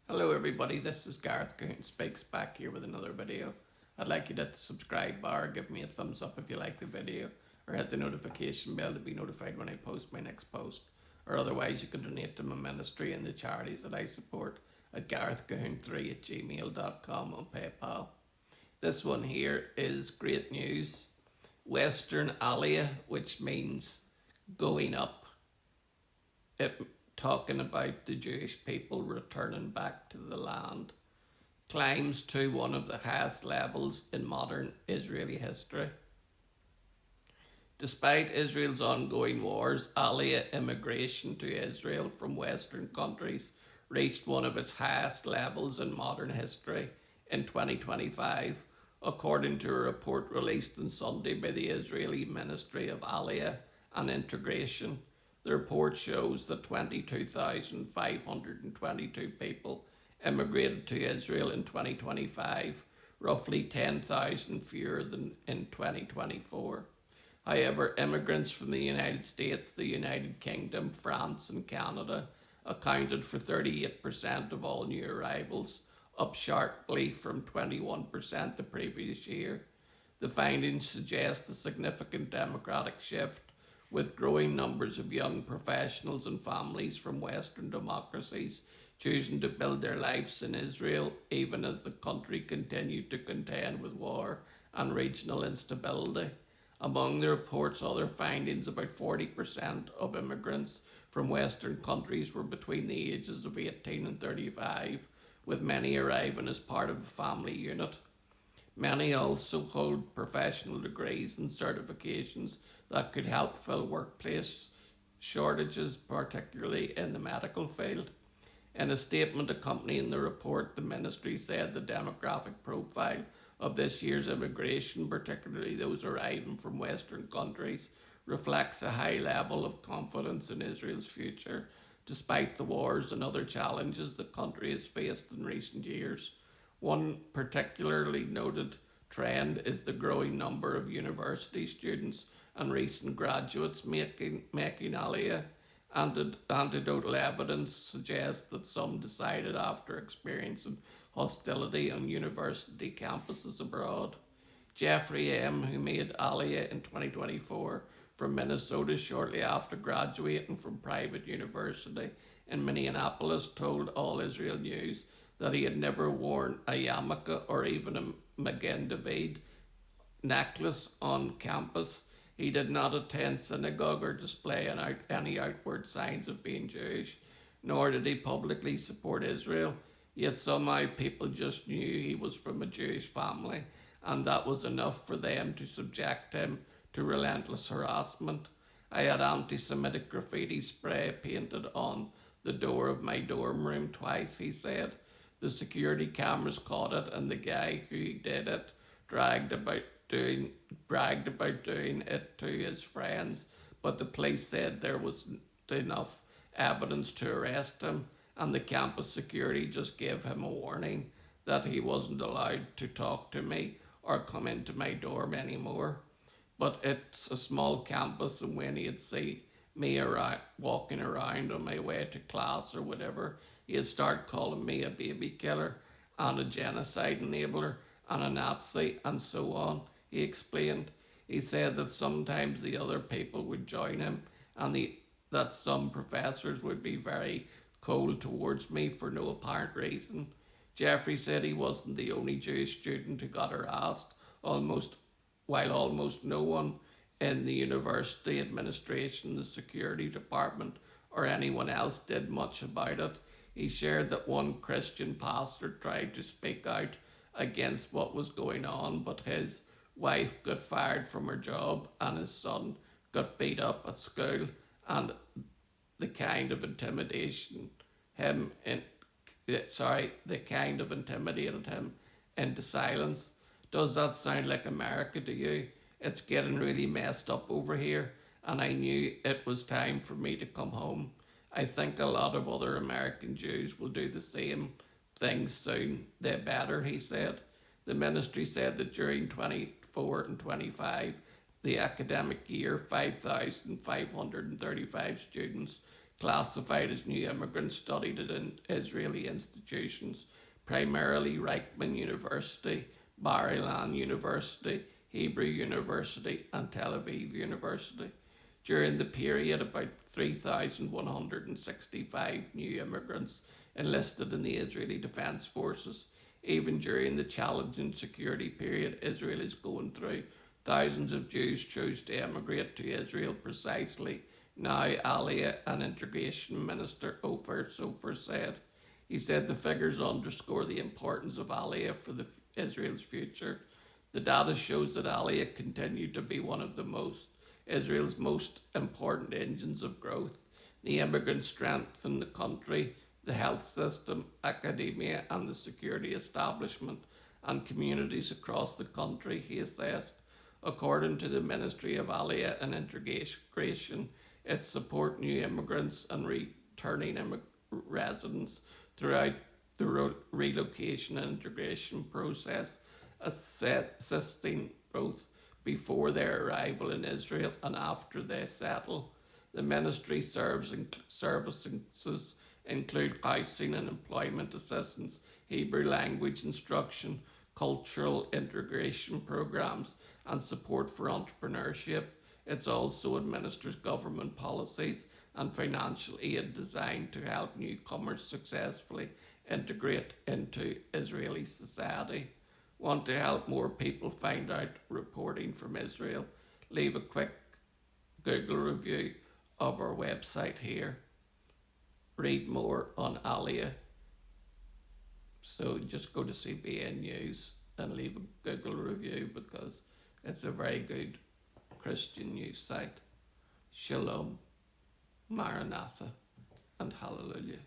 Hello everybody, this is Gareth Cahoon Speaks back here with another video. I'd like you to hit the subscribe bar, give me a thumbs up if you like the video, or hit the notification bell to be notified when I post my next post. Or otherwise you can donate to my ministry and the charities that I support at garethcahoon3@gmail.com on PayPal. This one here is great news. Western Aliyah, which means going up. It talking about the Jewish people returning back to the land, climbs to one of the highest levels in modern Israeli history. Despite Israel's ongoing wars, Aliyah immigration to Israel from Western countries reached one of its highest levels in modern history in 2025, according to a report released on Sunday by the Israeli Ministry of Aliyah and Integration. The report shows that 22,522 people immigrated to Israel in 2025, roughly 10,000 fewer than in 2024. However, immigrants from the United States, the United Kingdom, France, and Canada accounted for 38% of all new arrivals, up sharply from 21% the previous year. The findings suggest a significant demographic shift, with growing numbers of young professionals and families from Western democracies choosing to build their lives in Israel, even as the country continued to contend with war and regional instability. Among the report's other findings, about 40% of immigrants from Western countries were between the ages of 18 and 35, with many arriving as part of a family unit. Many also hold professional degrees and certifications that could help fill workplace shortages, particularly in the medical field. In a statement accompanying the report, the ministry said the demographic profile of this year's immigration, particularly those arriving from Western countries, reflects a high level of confidence in Israel's future, despite the wars and other challenges the country has faced in recent years. One particularly noted trend is the growing number of university students and recent graduates making Aliyah. Anecdotal evidence suggests that some decided after experiencing hostility on university campuses abroad. Jeffrey M., who made Aliyah in 2024 from Minnesota shortly after graduating from private university in Minneapolis, told All Israel News that he had never worn a yarmulke or even a Magen David necklace on campus. He did not attend synagogue or display any outward signs of being Jewish, nor did he publicly support Israel. Yet somehow people just knew he was from a Jewish family, and that was enough for them to subject him to relentless harassment. I had anti Semitic graffiti spray painted on the door of my dorm room twice, he said. The security cameras caught it, and the guy who did it bragged about doing it to his friends, but the police said there was enough evidence to arrest him, and the campus security just gave him a warning that he wasn't allowed to talk to me or come into my dorm anymore. But it's a small campus, and when he'd see me walking around on my way to class or whatever, he'd start calling me a baby killer and a genocide enabler and a Nazi and so on, he explained. He said that sometimes the other people would join him, and that some professors would be very cold towards me for no apparent reason. Jeffrey said he wasn't the only Jewish student who got harassed, while almost no one in the university administration, the security department, or anyone else did much about it. He shared that one Christian pastor tried to speak out against what was going on, but his wife got fired from her job and his son got beat up at school, and the kind of intimidation him in the kind of intimidated him into silence. Does that sound like America to you? It's getting really messed up over here, and I knew it was time for me to come home. I think a lot of other American Jews will do the same thing soon. They better, he said. The ministry said that during 24 and 25, the academic year, 5,535 students classified as new immigrants studied in Israeli institutions, primarily Reichman University, Bar-Ilan University, Hebrew University, and Tel Aviv University. During the period, about 3,165 new immigrants enlisted in the Israeli Defense Forces. Even during the challenging security period Israel is going through, thousands of Jews chose to emigrate to Israel precisely. Now, Aliyah and Integration Minister Ofer Sofer said. He said the figures underscore the importance of Aliyah for Israel's future. The data shows that Aliyah continued to be one of Israel's most important engines of growth. The immigrants strengthened the country, the health system, academia, and the security establishment, and communities across the country, he assessed. According to the Ministry of Aliyah and Integration, it support new immigrants and returning residents throughout the relocation and integration process, assisting both before their arrival in Israel and after they settle. The ministry services include housing and employment assistance, Hebrew language instruction, cultural integration programs, and support for entrepreneurship. It also administers government policies and financial aid designed to help newcomers successfully integrate into Israeli society. Want to help more people find out reporting from Israel? Leave a quick Google review of our website here. Read more on Aliyah. So just go to CBN News and leave a Google review because it's a very good Christian news site. Shalom, Maranatha, and Hallelujah.